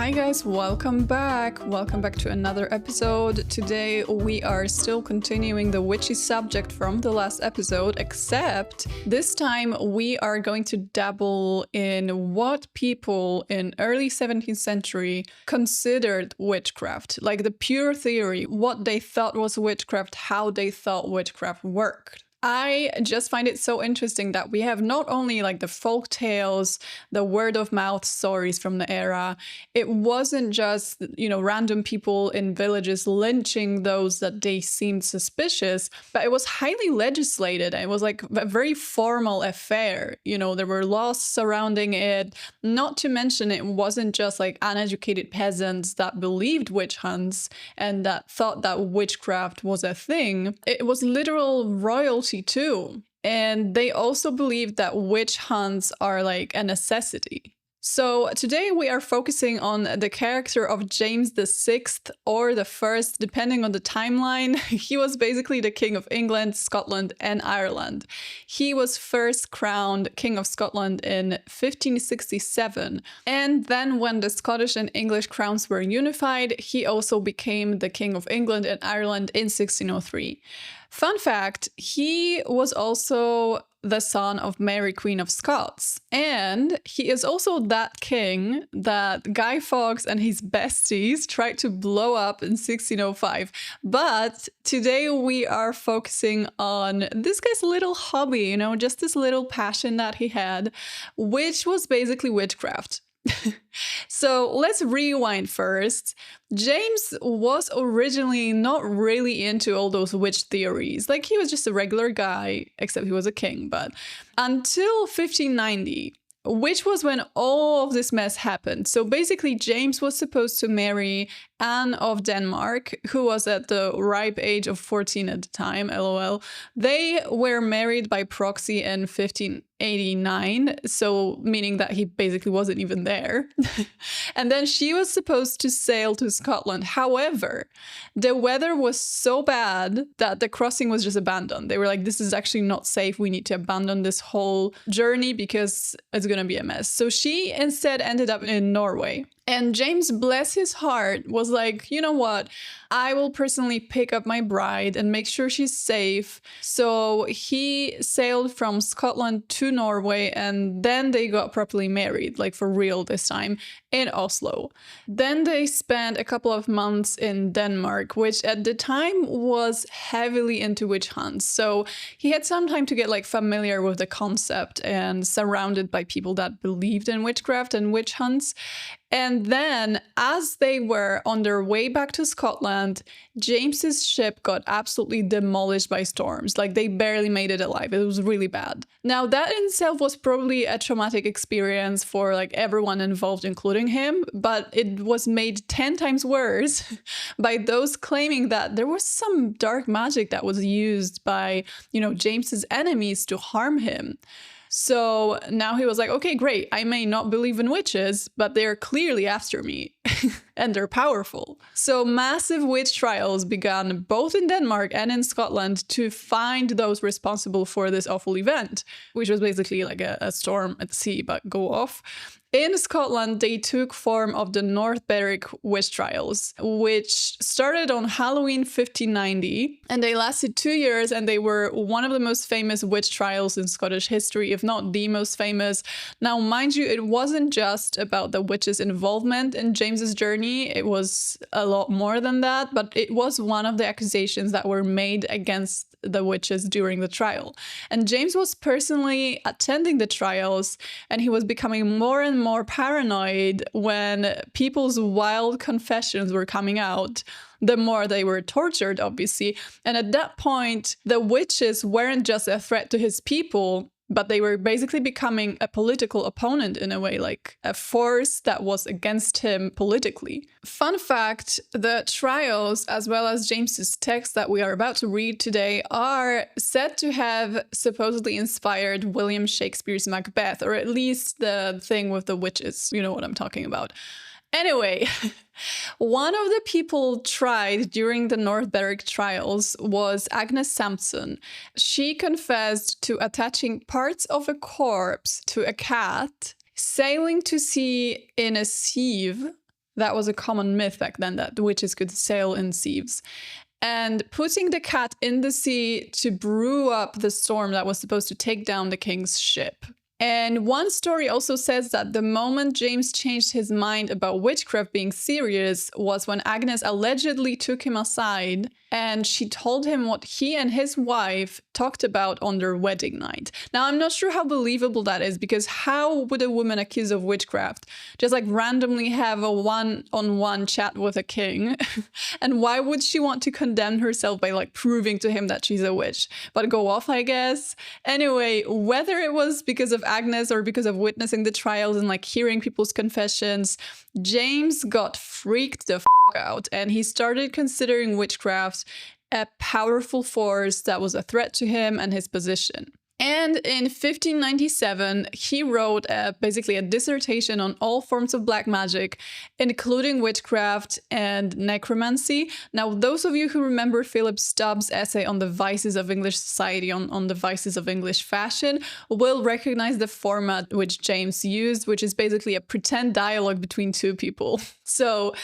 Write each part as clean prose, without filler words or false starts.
Hi guys, welcome back. Welcome back to another episode. Today we are still continuing the witchy subject from the last episode, except this time we are going to dabble in what people in early 17th century considered witchcraft, like the pure theory, what they thought was witchcraft, how they thought witchcraft worked. I just find it so interesting that we have not only like the folk tales, the word of mouth stories from the era. It wasn't just, random people in villages lynching those that they seemed suspicious, but it was highly legislated. It was like a very formal affair. There were laws surrounding it. Not to mention, it wasn't just like uneducated peasants that believed witch hunts and that thought that witchcraft was a thing. It was literal royalty too. And they also believed that witch hunts are like a necessity. So today we are focusing on the character of James VI or the First, depending on the timeline. He was basically the King of England, Scotland, and Ireland. He was first crowned King of Scotland in 1567. And then when the Scottish and English crowns were unified, he also became the King of England and Ireland in 1603. Fun fact, he was also the son of Mary, Queen of Scots. And he is also that king that Guy Fawkes and his besties tried to blow up in 1605. But today we are focusing on this guy's little hobby, just this little passion that he had, which was basically witchcraft. So let's rewind first. James was originally not really into all those witch theories. Like, he was just a regular guy, except he was a king. But until 1590, which was when all of this mess happened. So basically, James was supposed to marry Anne of Denmark, who was at the ripe age of 14 at the time, LOL. They were married by proxy in 1589, so meaning that he basically wasn't even there. And then she was supposed to sail to Scotland. However, the weather was so bad that the crossing was just abandoned. They were like, this is actually not safe. We need to abandon this whole journey because it's going to be a mess. So she instead ended up in Norway. And James, bless his heart, was like, you know what? I will personally pick up my bride and make sure she's safe. So he sailed from Scotland to Norway, and then they got properly married, like for real this time, in Oslo. Then they spent a couple of months in Denmark, which at the time was heavily into witch hunts. So he had some time to get like familiar with the concept and surrounded by people that believed in witchcraft and witch hunts. And then, as they were on their way back to Scotland, James's ship got absolutely demolished by storms. Like, they barely made it alive. It was really bad. Now, that in itself was probably a traumatic experience for like everyone involved, including him, but it was made 10 times worse by those claiming that there was some dark magic that was used by, James's enemies to harm him. So now he was like, okay, great. I may not believe in witches, but they're clearly after me and they're powerful. So massive witch trials began both in Denmark and in Scotland to find those responsible for this awful event, which was basically like a storm at sea, but go off. In Scotland, they took form of the North Berwick witch trials, which started on Halloween 1590, and they lasted 2 years, and they were one of the most famous witch trials in Scottish history, if not the most famous. Now, mind you, it wasn't just about the witches' involvement in James's journey. It was a lot more than that, but it was one of the accusations that were made against the witches during the trial. And James was personally attending the trials, and he was becoming more and more paranoid when people's wild confessions were coming out, the more they were tortured, obviously. And at that point, the witches weren't just a threat to his people, but they were basically becoming a political opponent in a way, like a force that was against him politically. Fun fact, the trials, as well as James's text that we are about to read today, are said to have supposedly inspired William Shakespeare's Macbeth, or at least the thing with the witches. You know what I'm talking about. Anyway, one of the people tried during the North Berwick trials was Agnes Samson. She confessed to attaching parts of a corpse to a cat, sailing to sea in a sieve, That was a common myth back then, that the witches could sail in sieves. And putting the cat in the sea to brew up the storm that was supposed to take down the king's ship. And one story also says that the moment James changed his mind about witchcraft being serious was when Agnes allegedly took him aside and she told him what he and his wife talked about on their wedding night. Now, I'm not sure how believable that is, because how would a woman accused of witchcraft just like randomly have a one-on-one chat with a king? And why would she want to condemn herself by like proving to him that she's a witch? But go off, I guess. Anyway, whether it was because of Agnes or because of witnessing the trials and like hearing people's confessions, James got freaked the f out, and he started considering witchcraft a powerful force that was a threat to him and his position. And in 1597, he wrote basically a dissertation on all forms of black magic, including witchcraft and necromancy. Now, those of you who remember Philip Stubbs' essay on the vices of English society, on the vices of English fashion, will recognize the format which James used, which is basically a pretend dialogue between two people. So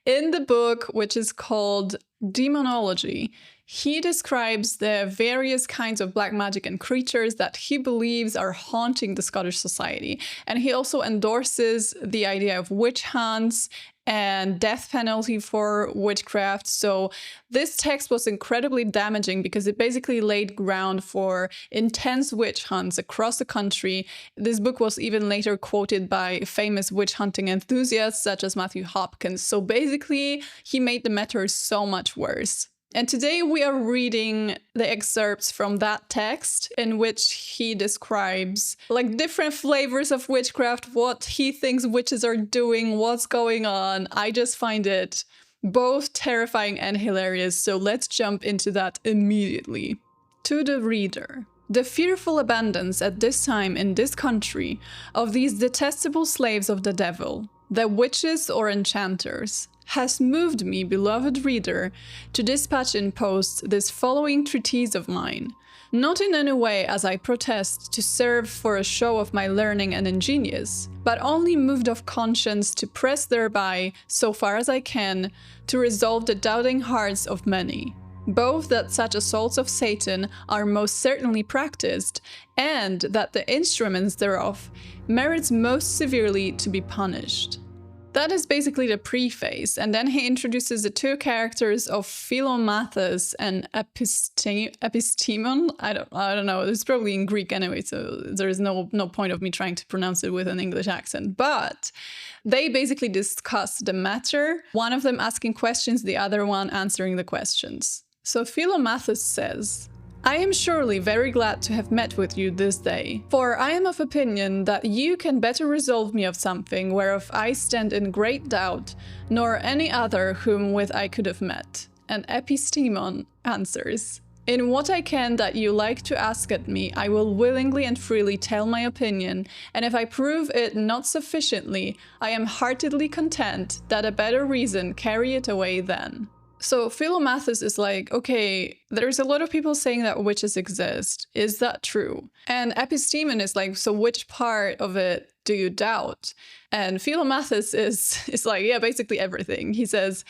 in the book, which is called Daemonologie, he describes the various kinds of black magic and creatures that he believes are haunting the Scottish society. And he also endorses the idea of witch hunts and death penalty for witchcraft. So this text was incredibly damaging because it basically laid ground for intense witch hunts across the country. This book was even later quoted by famous witch hunting enthusiasts such as Matthew Hopkins. So basically, he made the matter so much worse. And today we are reading the excerpts from that text in which he describes like different flavors of witchcraft, what he thinks witches are doing, what's going on. I just find it both terrifying and hilarious. So let's jump into that immediately. To the reader. The fearful abundance at this time in this country of these detestable slaves of the devil, the witches or enchanters, has moved me, beloved reader, to dispatch in post this following treatise of mine, not in any way, as I protest, to serve for a show of my learning and ingenious, but only moved of conscience to press thereby, so far as I can, to resolve the doubting hearts of many, both that such assaults of Satan are most certainly practiced, and that the instruments thereof merits most severely to be punished. That is basically the preface, and then he introduces the two characters of Philomathus and Epistemon. I don't know. It's probably in Greek anyway, so there is no point of me trying to pronounce it with an English accent. But they basically discuss the matter, one of them asking questions, the other one answering the questions. So Philomathus says, I am surely very glad to have met with you this day, for I am of opinion that you can better resolve me of something whereof I stand in great doubt, nor any other whom with I could have met. And Epistemon answers, in what I can that you like to ask at me, I will willingly and freely tell my opinion, and if I prove it not sufficiently, I am heartily content that a better reason carry it away then. So Philomathus is like, okay, there's a lot of people saying that witches exist. Is that true? And Epistemon is like, so which part of it do you doubt? And Philomathus is like, yeah, basically everything. He says,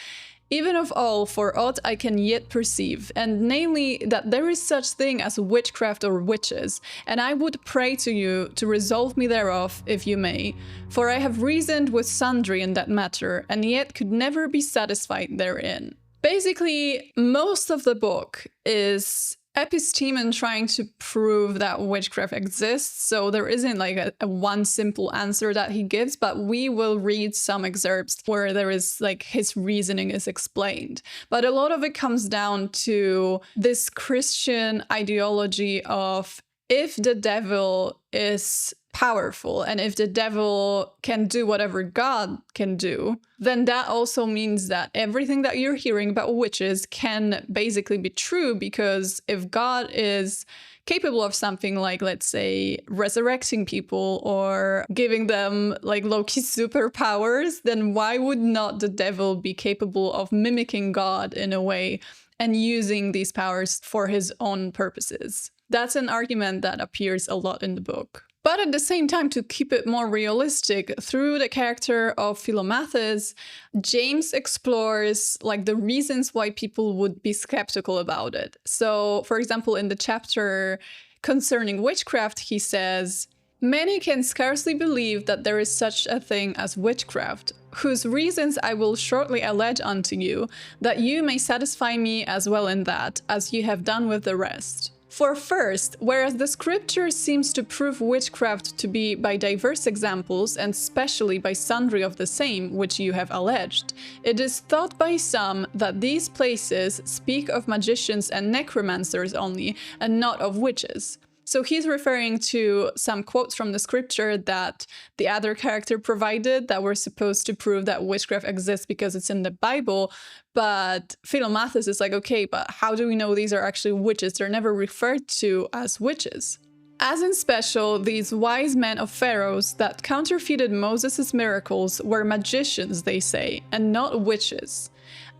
even of all, for aught I can yet perceive, and namely that there is such thing as witchcraft or witches, and I would pray to you to resolve me thereof, if you may, for I have reasoned with sundry in that matter, and yet could never be satisfied therein. Basically, most of the book is Epistemon trying to prove that witchcraft exists, so there isn't like a one simple answer that he gives, but we will read some excerpts where there is like his reasoning is explained. But a lot of it comes down to this Christian ideology of if the devil is powerful and if the devil can do whatever God can do, then that also means that everything that you're hearing about witches can basically be true, because if God is capable of something like, let's say, resurrecting people or giving them like low-key superpowers, then why would not the devil be capable of mimicking God in a way and using these powers for his own purposes? That's an argument that appears a lot in the book. But at the same time, to keep it more realistic, through the character of Philomathus, James explores like the reasons why people would be skeptical about it. So, for example, in the chapter concerning witchcraft, he says, "Many can scarcely believe that there is such a thing as witchcraft, whose reasons I will shortly allege unto you, that you may satisfy me as well in that, as you have done with the rest. For first, whereas the scripture seems to prove witchcraft to be by diverse examples, and specially by sundry of the same which you have alleged, it is thought by some that these places speak of magicians and necromancers only, and not of witches." So he's referring to some quotes from the scripture that the other character provided that were supposed to prove that witchcraft exists because it's in the Bible. But Philomathus is like, okay, but how do we know these are actually witches? They're never referred to as witches. As in special, these wise men of Pharaoh's that counterfeited Moses' miracles were magicians, they say, and not witches.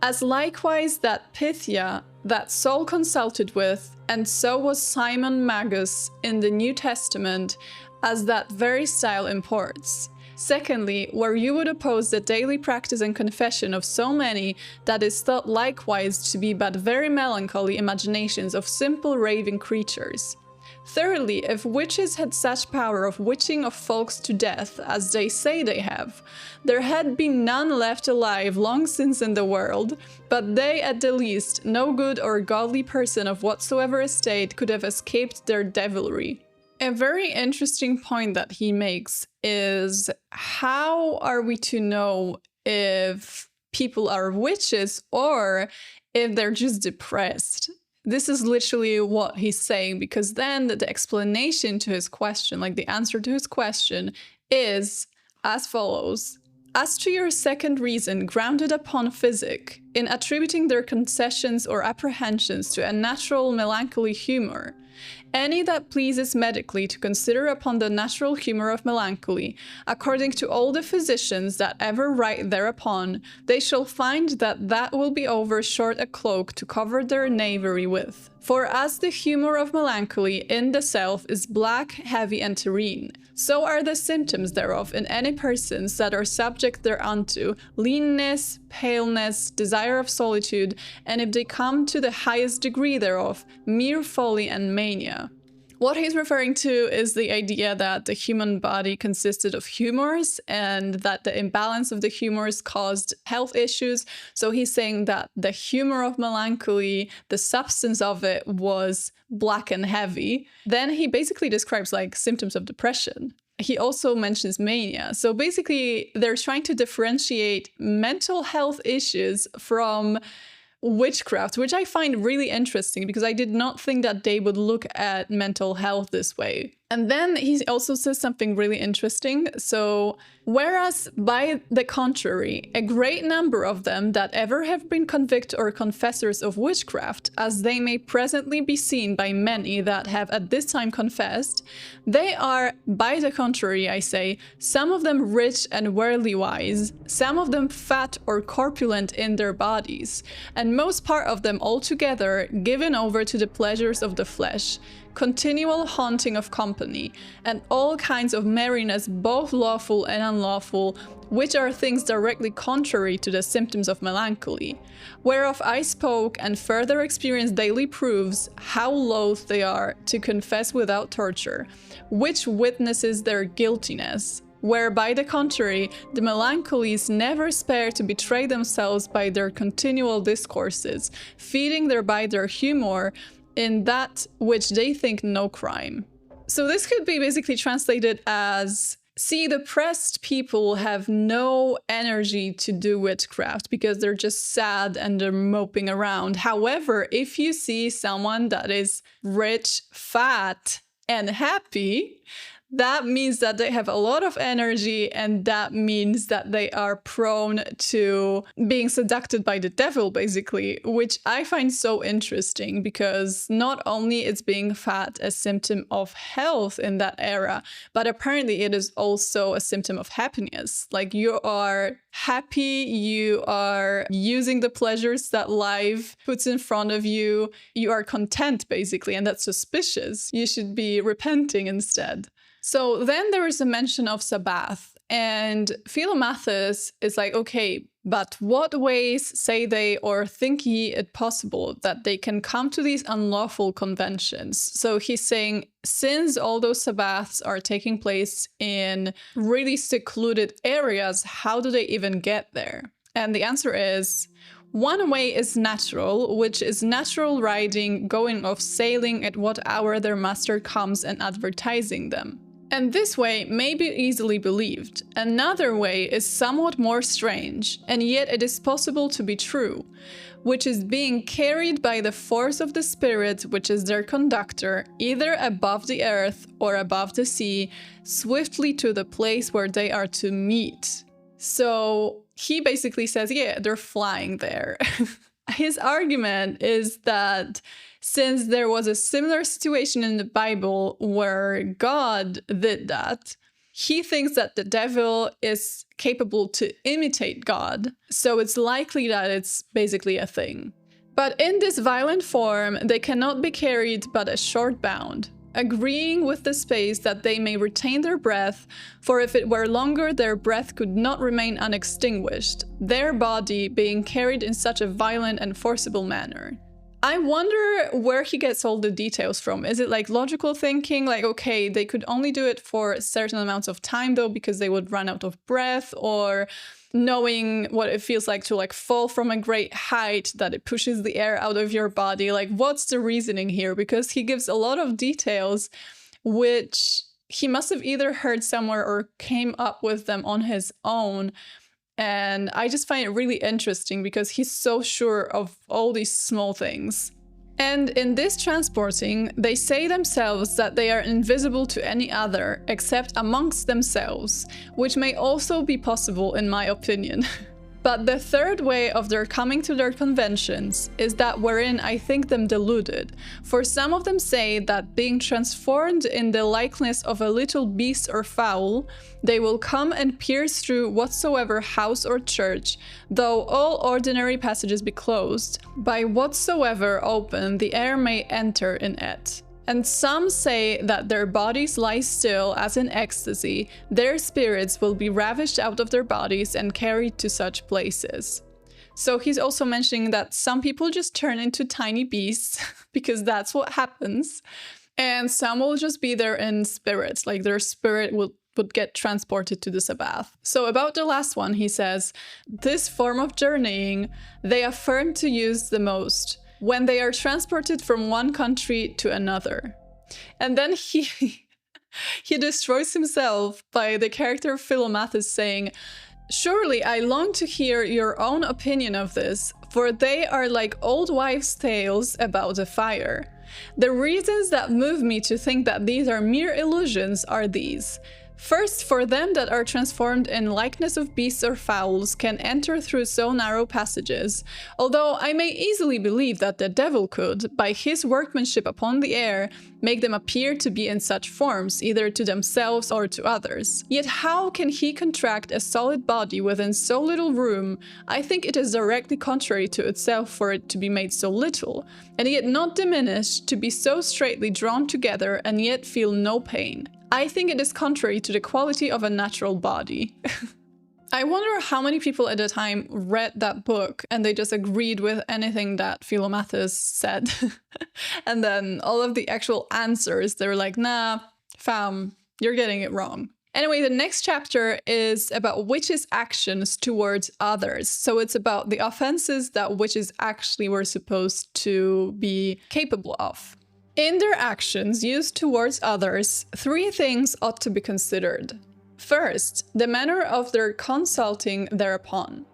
As likewise that Pythia, that Saul consulted with, and so was Simon Magus in the New Testament, as that very style imports. Secondly, where you would oppose the daily practice and confession of so many that is thought likewise to be but very melancholy imaginations of simple raving creatures. Thirdly, if witches had such power of witching of folks to death, as they say they have, there had been none left alive long since in the world, but they at the least, no good or godly person of whatsoever estate could have escaped their devilry. A very interesting point that he makes is, how are we to know if people are witches or if they're just depressed? This is literally what he's saying, because then the explanation to his question, like the answer to his question, is as follows. As to your second reason, grounded upon physic, in attributing their concessions or apprehensions to a natural melancholy humor, any that pleases medically to consider upon the natural humor of melancholy, according to all the physicians that ever write thereupon, they shall find that that will be over short a cloak to cover their knavery with. For as the humor of melancholy in the self is black, heavy, and terrene, so are the symptoms thereof in any persons that are subject thereunto, leanness, paleness, desire of solitude, and if they come to the highest degree thereof, mere folly and mania. What he's referring to is the idea that the human body consisted of humors and that the imbalance of the humors caused health issues. So he's saying that the humor of melancholy, the substance of it, was black and heavy. Then he basically describes like symptoms of depression. He also mentions mania. So basically, they're trying to differentiate mental health issues from witchcraft, which I find really interesting because I did not think that they would look at mental health this way. And then he also says something really interesting. So, whereas by the contrary, a great number of them that ever have been convicted or confessors of witchcraft, as they may presently be seen by many that have at this time confessed, they are, by the contrary, I say, some of them rich and worldly wise, some of them fat or corpulent in their bodies, and most part of them altogether given over to the pleasures of the flesh, continual haunting of company, and all kinds of merriness, both lawful and unlawful, which are things directly contrary to the symptoms of melancholy, whereof I spoke, and further experience daily proves how loath they are to confess without torture, which witnesses their guiltiness. Where, by the contrary, the melancholies never spare to betray themselves by their continual discourses, feeding thereby their humor in that which they think no crime. So this could be basically translated as, see, depressed people have no energy to do witchcraft because they're just sad and they're moping around. However, if you see someone that is rich, fat, and happy, that means that they have a lot of energy, and that means that they are prone to being seduced by the devil, basically, which I find so interesting because not only is being fat a symptom of health in that era, but apparently it is also a symptom of happiness. Like, you are happy, you are using the pleasures that life puts in front of you, you are content, basically, and that's suspicious. You should be repenting instead. So then there is a mention of Sabbath, and Philomathus is like, okay, but what ways say they or think ye it possible that they can come to these unlawful conventions? So he's saying, since all those Sabbaths are taking place in really secluded areas, how do they even get there? And the answer is, one way is natural, which is natural riding, going off sailing at what hour their master comes and advertising them. And this way may be easily believed. Another way is somewhat more strange, and yet it is possible to be true, which is being carried by the force of the spirit, which is their conductor, either above the earth or above the sea, swiftly to the place where they are to meet. So he basically says, yeah, they're flying there. His argument is that since there was a similar situation in the Bible where God did that, he thinks that the devil is capable to imitate God. So it's likely that it's basically a thing. But in this violent form, they cannot be carried but a short bound, agreeing with the space that they may retain their breath, for if it were longer, their breath could not remain unextinguished, their body being carried in such a violent and forcible manner. I wonder where he gets all the details from. Is it like logical thinking? Like, okay, they could only do it for certain amounts of time though, because they would run out of breath, or knowing what it feels like to like fall from a great height, that it pushes the air out of your body. Like, what's the reasoning here? Because he gives a lot of details, which he must have either heard somewhere or came up with them on his own. And I just find it really interesting because he's so sure of all these small things. And in this transporting, they say themselves that they are invisible to any other except amongst themselves, which may also be possible in my opinion. But the third way of their coming to their conventions is that wherein I think them deluded, for some of them say that being transformed in the likeness of a little beast or fowl, they will come and pierce through whatsoever house or church, though all ordinary passages be closed, by whatsoever open the air may enter in it. And some say that their bodies lie still as in ecstasy, their spirits will be ravished out of their bodies and carried to such places. So he's also mentioning that some people just turn into tiny beasts, because that's what happens. And some will just be there in spirits, like their spirit would get transported to the Sabbath. So about the last one, he says, this form of journeying they affirm to use the most, when they are transported from one country to another. And then he destroys himself by the character Philomathus saying, surely I long to hear your own opinion of this, for they are like old wives' tales about a fire. The reasons that move me to think that these are mere illusions are these. First, for them that are transformed in likeness of beasts or fowls can enter through so narrow passages, although I may easily believe that the devil could, by his workmanship upon the air, make them appear to be in such forms, either to themselves or to others. Yet how can he contract a solid body within so little room? I think it is directly contrary to itself for it to be made so little, and yet not diminished, to be so straitly drawn together and yet feel no pain. I think it is contrary to the quality of a natural body. I wonder how many people at the time read that book and they just agreed with anything that Philomathus said. And then all of the actual answers, they were like, nah, fam, you're getting it wrong. Anyway, the next chapter is about witches' actions towards others. So it's about the offenses that witches actually were supposed to be capable of. In their actions used towards others, three things ought to be considered. First, the manner of their consulting thereupon.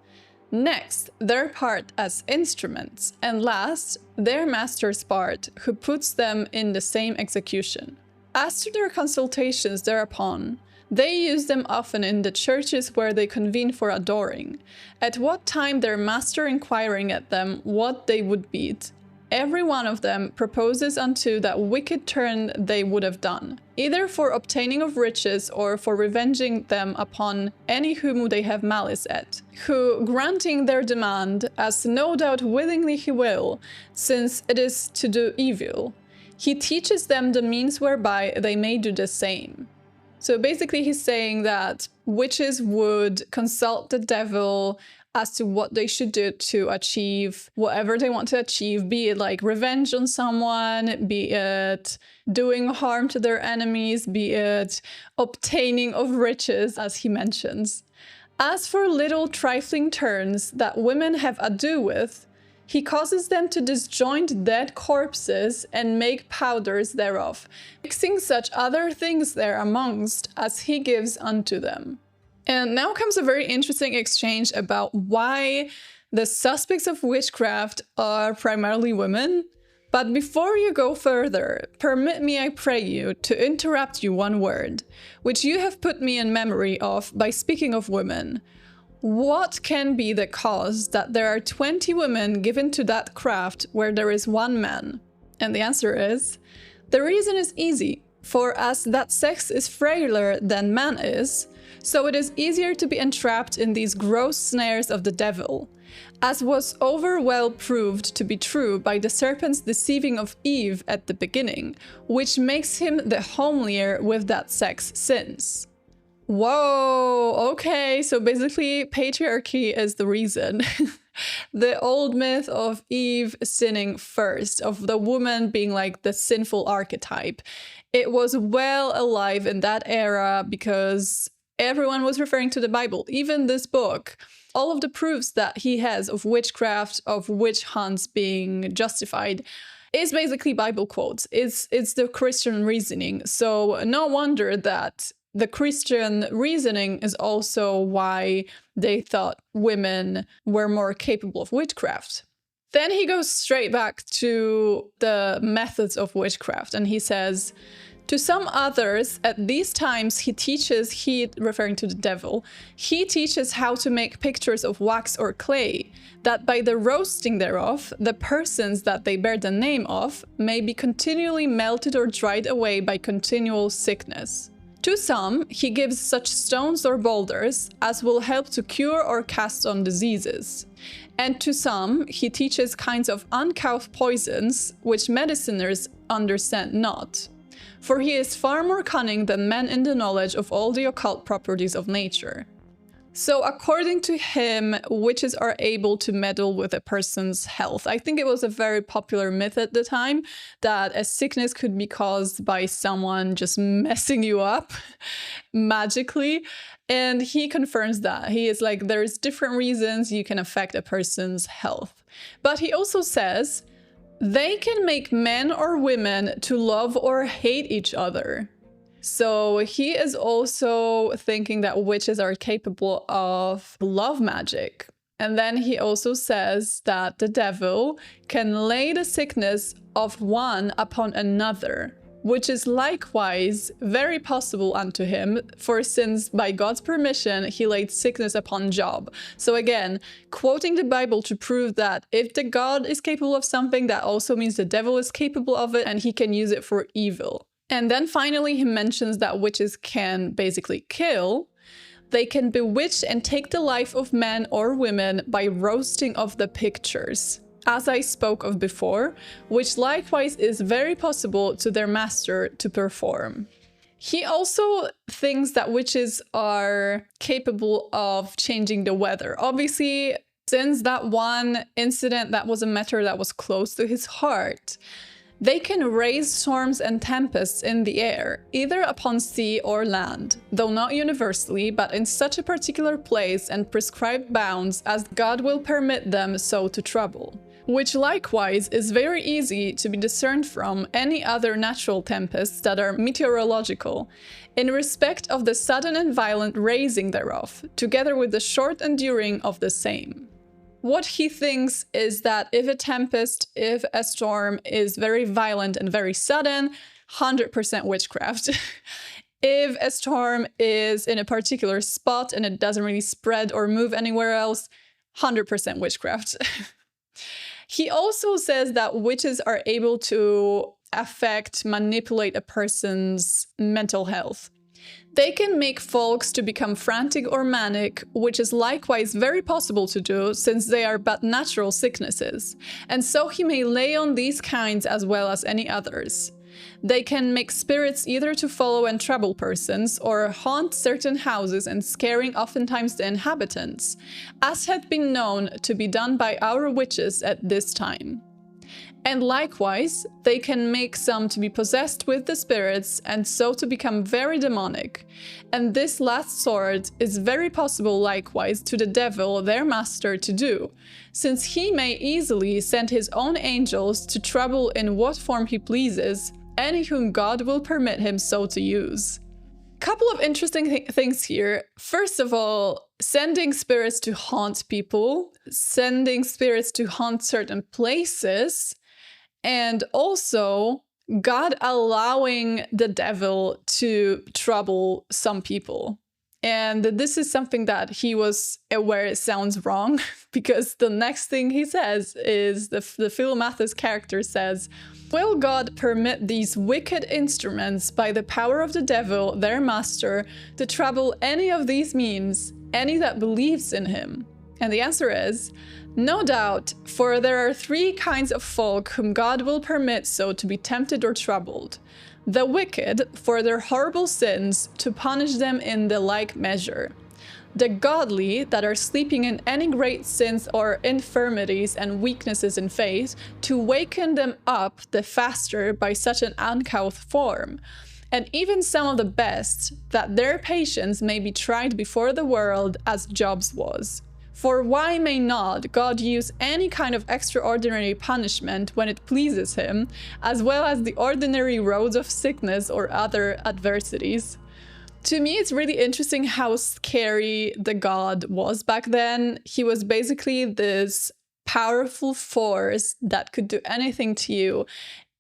Next, their part as instruments. And last, their master's part, who puts them in the same execution. As to their consultations thereupon, they use them often in the churches where they convene for adoring, at what time their master inquiring at them what they would beat. Every one of them proposes unto that wicked turn they would have done, either for obtaining of riches or for revenging them upon any whom they have malice at, who, granting their demand, as no doubt willingly he will, since it is to do evil, he teaches them the means whereby they may do the same. So basically he's saying that witches would consult the devil as to what they should do to achieve whatever they want to achieve, be it like revenge on someone, be it doing harm to their enemies, be it obtaining of riches, as he mentions. As for little trifling turns that women have ado with, he causes them to disjoint dead corpses and make powders thereof, mixing such other things there amongst as he gives unto them. And now comes a very interesting exchange about why the suspects of witchcraft are primarily women. But before you go further, permit me, I pray you, to interrupt you one word, which you have put me in memory of by speaking of women. What can be the cause that there are 20 women given to that craft where there is one man? And the answer is, the reason is easy. For as that sex is frailer than man is, so it is easier to be entrapped in these gross snares of the devil, as was over well proved to be true by the serpent's deceiving of Eve at the beginning, which makes him the homelier with that sex since. Whoa, okay, so basically patriarchy is the reason. The old myth of Eve sinning first, of the woman being like the sinful archetype. It was well alive in that era because everyone was referring to the Bible, even this book. All of the proofs that he has of witchcraft, of witch hunts being justified, is basically Bible quotes. It's the Christian reasoning. So no wonder that the Christian reasoning is also why they thought women were more capable of witchcraft. Then he goes straight back to the methods of witchcraft, and he says, to some others, at these times he, referring to the devil, he teaches how to make pictures of wax or clay, that by the roasting thereof, the persons that they bear the name of may be continually melted or dried away by continual sickness. To some, he gives such stones or boulders as will help to cure or cast on diseases. And to some, he teaches kinds of uncouth poisons, which mediciners understand not. For he is far more cunning than men in the knowledge of all the occult properties of nature. So according to him, witches are able to meddle with a person's health. I think it was a very popular myth at the time that a sickness could be caused by someone just messing you up magically. And he confirms that. He is like, there's different reasons you can affect a person's health. But he also says, they can make men or women to love or hate each other. So he is also thinking that witches are capable of love magic. And then he also says that the devil can lay the sickness of one upon another, which is likewise very possible unto him, for since by God's permission he laid sickness upon Job. So again, quoting the Bible to prove that if the God is capable of something, that also means the devil is capable of it and he can use it for evil. And then finally he mentions that witches can basically kill. They can bewitch and take the life of men or women by roasting of the pictures, as I spoke of before, which likewise is very possible to their master to perform. He also thinks that witches are capable of changing the weather. Obviously, since that one incident, that was a matter that was close to his heart. They can raise storms and tempests in the air, either upon sea or land, though not universally, but in such a particular place and prescribed bounds as God will permit them so to trouble, which likewise is very easy to be discerned from any other natural tempests that are meteorological, in respect of the sudden and violent raising thereof, together with the short enduring of the same. What he thinks is that if a tempest, if a storm is very violent and very sudden, 100% witchcraft. If a storm is in a particular spot and it doesn't really spread or move anywhere else, 100% witchcraft. He also says that witches are able to manipulate a person's mental health. They can make folks to become frantic or manic, which is likewise very possible to do since they are but natural sicknesses, and so he may lay on these kinds as well as any others. They can make spirits either to follow and trouble persons or haunt certain houses and scaring oftentimes the inhabitants, as had been known to be done by our witches at this time. And likewise, they can make some to be possessed with the spirits and so to become very demonic. And this last sort is very possible likewise to the devil, their master, to do, since he may easily send his own angels to trouble in what form he pleases, any whom God will permit him so to use. Couple of interesting things here. First of all, sending spirits to haunt people, sending spirits to haunt certain places, and also God allowing the devil to trouble some people. And this is something that he was aware it sounds wrong, because the next thing he says is, the Philomathus character says, "Will God permit these wicked instruments by the power of the devil, their master, to trouble any of these means, any that believes in him?" And the answer is, no doubt, for there are three kinds of folk whom God will permit so to be tempted or troubled. The wicked, for their horrible sins, to punish them in the like measure. The godly, that are sleeping in any great sins or infirmities and weaknesses in faith, to waken them up the faster by such an uncouth form. And even some of the best, that their patience may be tried before the world, as Job's was. For why may not God use any kind of extraordinary punishment when it pleases him, as well as the ordinary roads of sickness or other adversities? To me, it's really interesting how scary the God was back then. He was basically this powerful force that could do anything to you,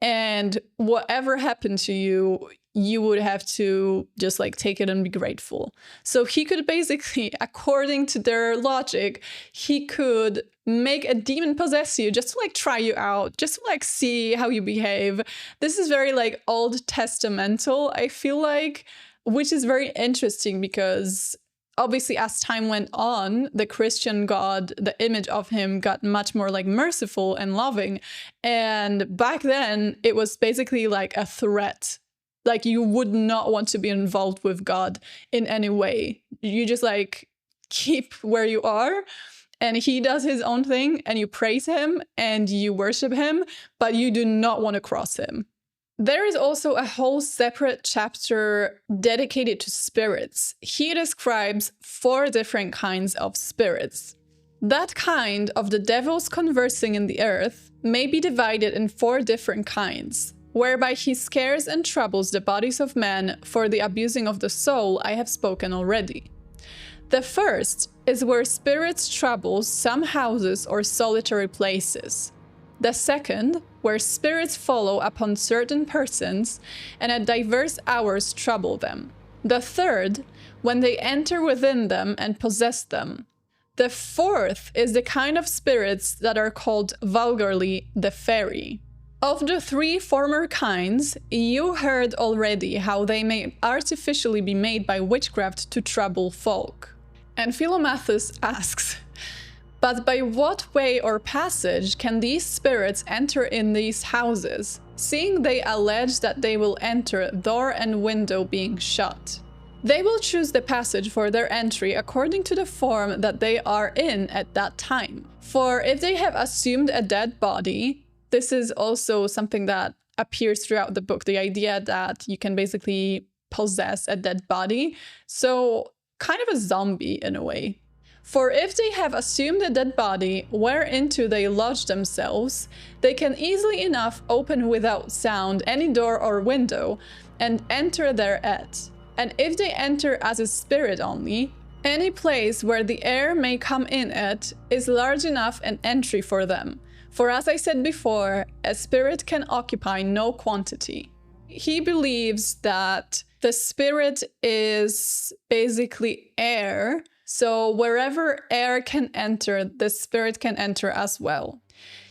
and whatever happened to you, you would have to just like take it and be grateful. So he could basically, according to their logic, he could make a demon possess you just to like try you out, just to like see how you behave. This is very like Old Testamental, I feel like, which is very interesting because obviously as time went on, the Christian God, the image of him got much more like merciful and loving. And back then it was basically like a threat. Like you would not want to be involved with God in any way. You just like keep where you are and he does his own thing and you praise him and you worship him, but you do not want to cross him. There is also a whole separate chapter dedicated to spirits. He describes 4 different kinds of spirits. That kind of the devils conversing in the earth may be divided in 4 different kinds, whereby he scares and troubles the bodies of men for the abusing of the soul I have spoken already. The first is where spirits trouble some houses or solitary places. The second, where spirits follow upon certain persons and at diverse hours trouble them. The third, when they enter within them and possess them. The fourth is the kind of spirits that are called vulgarly the fairy. Of the 3 former kinds, you heard already how they may artificially be made by witchcraft to trouble folk. And Philomathus asks, but by what way or passage can these spirits enter in these houses, seeing they allege that they will enter door and window being shut? They will choose the passage for their entry according to the form that they are in at that time. For if they have assumed a dead body, this is also something that appears throughout the book, the idea that you can basically possess a dead body. So kind of a zombie in a way. For if they have assumed a dead body whereinto they lodge themselves, they can easily enough open without sound any door or window and enter thereat. And if they enter as a spirit only, any place where the air may come in at is large enough an entry for them. For as I said before, a spirit can occupy no quantity. He believes that the spirit is basically air, so wherever air can enter, the spirit can enter as well.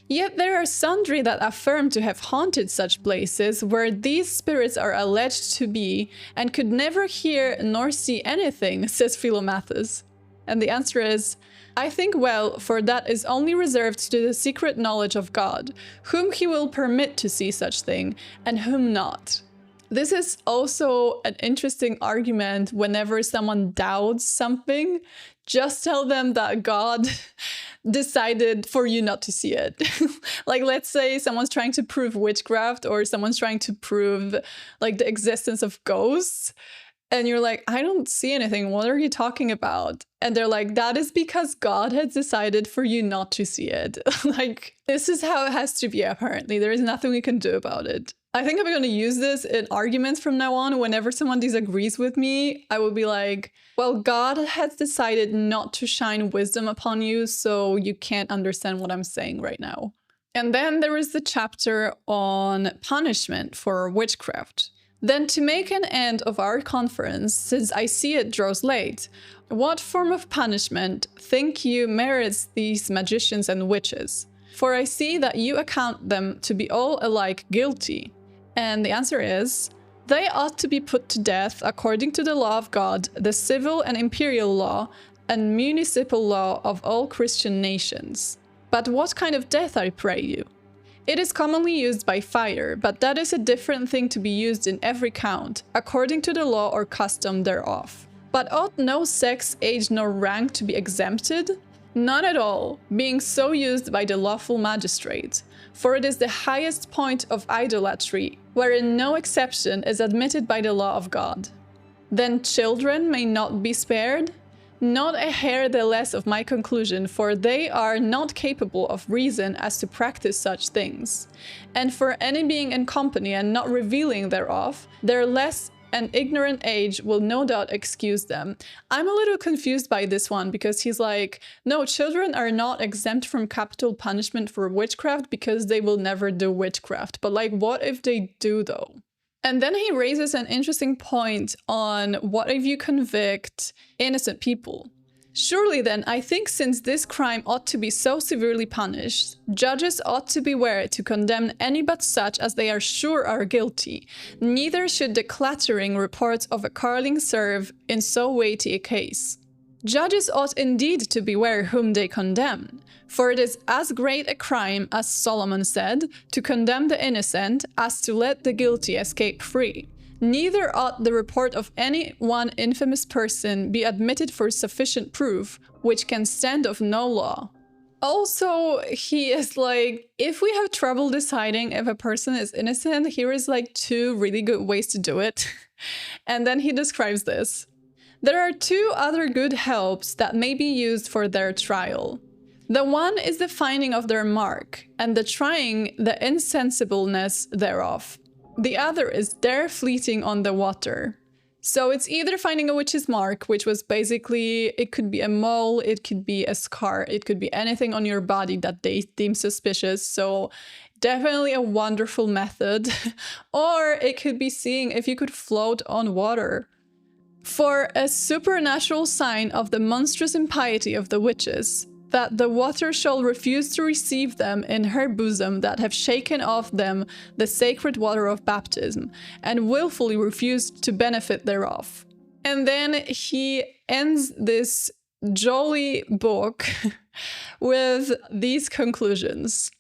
Yet there are sundry that affirm to have haunted such places where these spirits are alleged to be and could never hear nor see anything, says Philomathus. And the answer is, I think, well, for that is only reserved to the secret knowledge of God, whom he will permit to see such thing, and whom not. This is also an interesting argument whenever someone doubts something. Just tell them that God decided for you not to see it. Like, let's say someone's trying to prove witchcraft, or someone's trying to prove like the existence of ghosts. And you're like, I don't see anything. What are you talking about? And they're like, that is because God has decided for you not to see it. Like, this is how it has to be, apparently. There is nothing we can do about it. I think I'm going to use this in arguments from now on. Whenever someone disagrees with me, I will be like, well, God has decided not to shine wisdom upon you, so you can't understand what I'm saying right now. And then there is the chapter on punishment for witchcraft. Then, to make an end of our conference, since I see it draws late, what form of punishment think you merits these magicians and witches? For I see that you account them to be all alike guilty. And the answer is, they ought to be put to death according to the law of God, the civil and imperial law, and municipal law of all Christian nations. But what kind of death, I pray you? It is commonly used by fire, but that is a different thing to be used in every count, according to the law or custom thereof. But ought no sex, age, nor rank to be exempted? None at all, being so used by the lawful magistrate. For it is the highest point of idolatry, wherein no exception is admitted by the law of God. Then children may not be spared? Not a hair the less of my conclusion, for they are not capable of reason as to practice such things. And for any being in company and not revealing thereof, their less and ignorant age will no doubt excuse them. I'm a little confused by this one, because he's like, no, children are not exempt from capital punishment for witchcraft because they will never do witchcraft. But like, what if they do though? And then he raises an interesting point on what if you convict innocent people? Surely then, I think since this crime ought to be so severely punished, judges ought to beware to condemn any but such as they are sure are guilty. Neither should the clattering reports of a carling serve in so weighty a case. Judges ought indeed to beware whom they condemn, for it is as great a crime, as Solomon said, to condemn the innocent as to let the guilty escape free. Neither ought the report of any one infamous person be admitted for sufficient proof, which can stand of no law. Also, he is like, if we have trouble deciding if a person is innocent, here is like 2 really good ways to do it. And then he describes this. There are 2 other good helps that may be used for their trial. The one is the finding of their mark, and the trying the insensibleness thereof. The other is their fleeting on the water. So it's either finding a witch's mark, which was basically, it could be a mole, it could be a scar, it could be anything on your body that they deem suspicious. So definitely a wonderful method. Or it could be seeing if you could float on water. For a supernatural sign of the monstrous impiety of the witches, that the water shall refuse to receive them in her bosom that have shaken off them the sacred water of baptism, and willfully refused to benefit thereof. And then he ends this jolly book with these conclusions.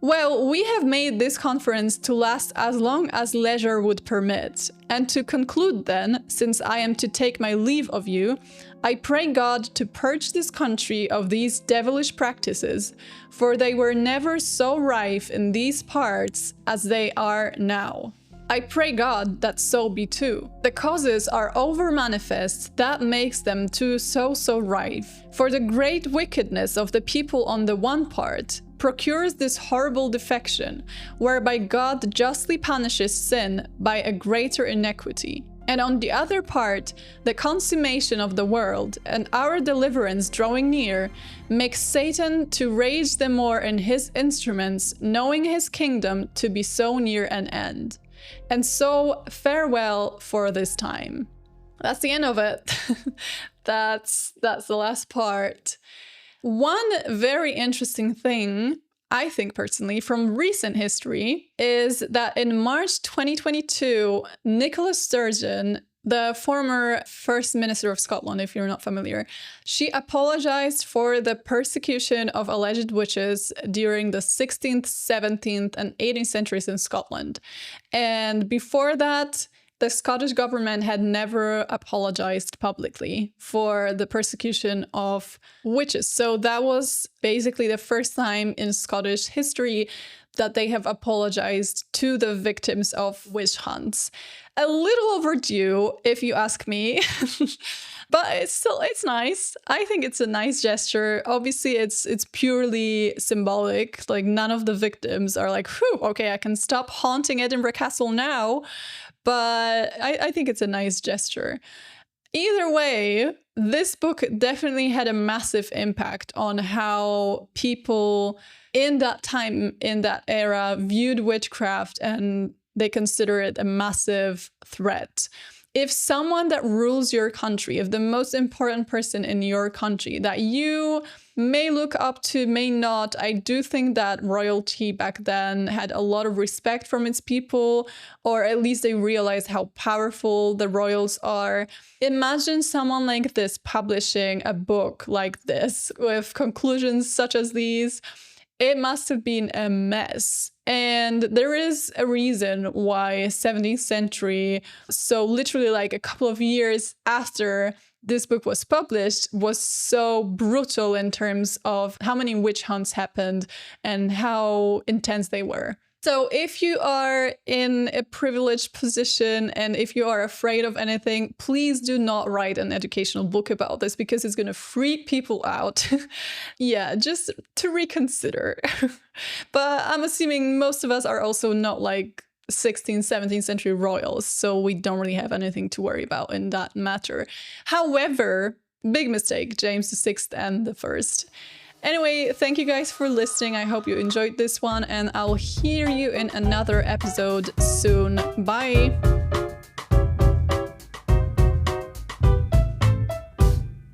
Well, we have made this conference to last as long as leisure would permit. And to conclude then, since I am to take my leave of you, I pray God to purge this country of these devilish practices, for they were never so rife in these parts as they are now. I pray God that so be too. The causes are over manifest that makes them too so rife. For the great wickedness of the people on the one part procures this horrible defection, whereby God justly punishes sin by a greater iniquity. And on the other part, the consummation of the world and our deliverance drawing near makes Satan to rage the more in his instruments, knowing his kingdom to be so near an end. And so farewell for this time. That's the end of it. That's the last part. One very interesting thing, I think personally, from recent history is that in March 2022, Nicholas Sturgeon the former First Minister of Scotland, if you're not familiar, she apologized for the persecution of alleged witches during the 16th, 17th, and 18th centuries in Scotland. And before that, the Scottish government had never apologized publicly for the persecution of witches. So that was basically the first time in Scottish history that they have apologized to the victims of witch hunts. A little overdue, if you ask me, but it's nice. I think it's a nice gesture. Obviously, it's purely symbolic. Like, none of the victims are like, whew, okay, I can stop haunting Edinburgh Castle now. But I think it's a nice gesture. Either way, this book definitely had a massive impact on how people in that time, in that era, viewed witchcraft, and they consider it a massive threat. If someone that rules your country, if the most important person in your country that you may look up to, may not, I do think that royalty back then had a lot of respect from its people, or at least they realized how powerful the royals are. Imagine someone like this publishing a book like this with conclusions such as these. It must have been a mess. And there is a reason why 17th century, so literally like a couple of years after this book was published, was so brutal in terms of how many witch hunts happened and how intense they were. So if you are in a privileged position and if you are afraid of anything, please do not write an educational book about this, because it's going to freak people out. Yeah, just to reconsider. But I'm assuming most of us are also not like 16th, 17th century royals, so we don't really have anything to worry about in that matter. However, big mistake, James VI and the First. Anyway, thank you guys for listening. I hope you enjoyed this one, and I'll hear you in another episode soon. Bye!